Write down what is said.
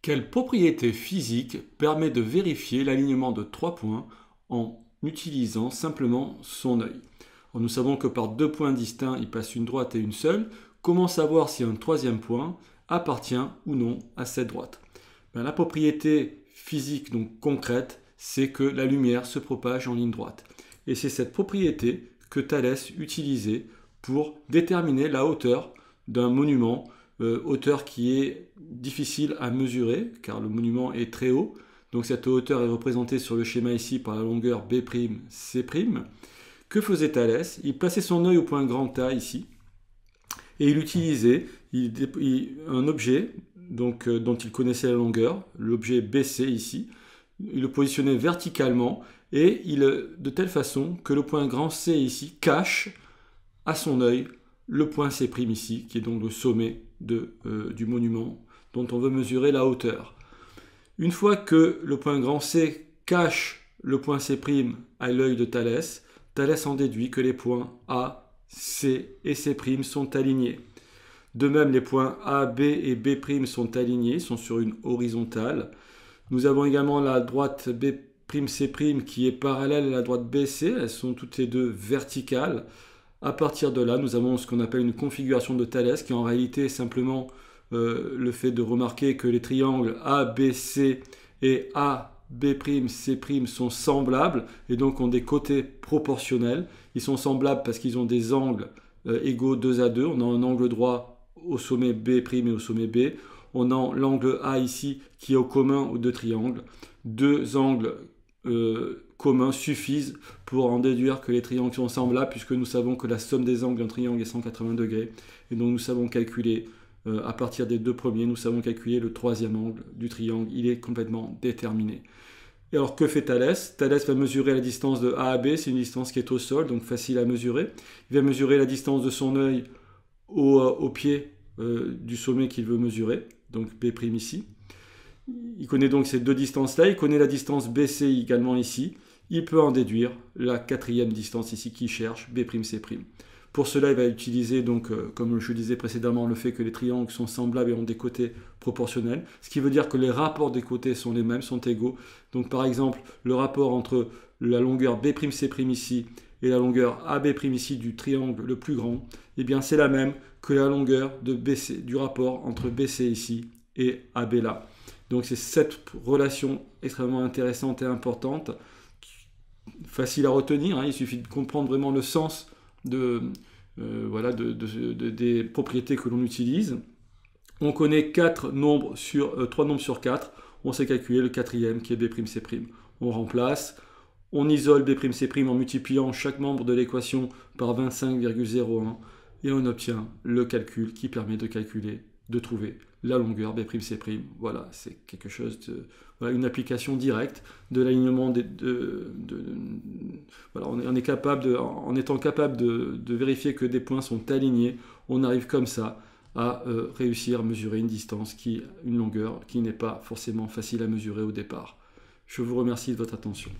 Quelle propriété physique permet de vérifier l'alignement de trois points en utilisant simplement son œil? Alors, nous savons que par deux points distincts, il passe une droite et une seule. Comment savoir si un troisième point appartient ou non à cette droite? La propriété physique donc concrète, c'est que la lumière se propage en ligne droite. Et c'est cette propriété que Thalès utilisait pour déterminer la hauteur d'un monument, hauteur qui est difficile à mesurer car le monument est très haut. Donc cette hauteur est représentée sur le schéma ici par la longueur B'C'. Que faisait Thalès? Il plaçait son œil au point grand A ici et il utilisait un objet donc, dont il connaissait la longueur, l'objet BC ici. Il le positionnait verticalement et de telle façon que le point grand C ici cache à son œil le point C' ici, qui est donc le sommet du monument dont on veut mesurer la hauteur. Une fois que le point grand C cache le point C' à l'œil de Thalès, Thalès en déduit que les points A, C et C' sont alignés. De même, les points A, B et B' sont alignés, sont sur une horizontale. Nous avons également la droite B'C' qui est parallèle à la droite BC, elles sont toutes les deux verticales. À partir de là, nous avons ce qu'on appelle une configuration de Thalès, qui en réalité est simplement le fait de remarquer que les triangles ABC et AB'C' sont semblables et donc ont des côtés proportionnels. Ils sont semblables parce qu'ils ont des angles égaux 2 à 2. On a un angle droit au sommet B' et au sommet B. On a l'angle A ici qui est au commun aux deux triangles. Deux angles communs suffisent pour en déduire que les triangles sont semblables, puisque nous savons que la somme des angles d'un triangle est 180 degrés. Et donc nous savons calculer, à partir des deux premiers, nous savons calculer le troisième angle du triangle. Il est complètement déterminé. Et alors que fait Thalès? Thalès va mesurer la distance de A à B, c'est une distance qui est au sol, donc facile à mesurer. Il va mesurer la distance de son œil au pied du sommet qu'il veut mesurer, donc B' ici. Il connaît donc ces deux distances-là, il connaît la distance BC également ici. Il peut en déduire la quatrième distance ici qu'il cherche, B'C'. Pour cela, il va utiliser, donc, comme je disais précédemment, le fait que les triangles sont semblables et ont des côtés proportionnels, ce qui veut dire que les rapports des côtés sont les mêmes, sont égaux. Donc par exemple, le rapport entre la longueur B'C' ici et la longueur AB' ici du triangle le plus grand, eh bien c'est la même que la longueur du rapport entre BC ici et AB là. Donc c'est cette relation extrêmement intéressante et importante, facile à retenir, hein, il suffit de comprendre vraiment le sens des propriétés que l'on utilise. On connaît 3 nombres sur 4, on sait calculer le quatrième qui est B'C'. On remplace, on isole B'C' en multipliant chaque membre de l'équation par 25,01 et on obtient le calcul qui permet de trouver la longueur B'C'. Voilà, c'est quelque chose une application directe de l'alignement voilà, en étant capable de vérifier que des points sont alignés, on arrive comme ça à réussir à mesurer une longueur qui n'est pas forcément facile à mesurer au départ. Je vous remercie de votre attention.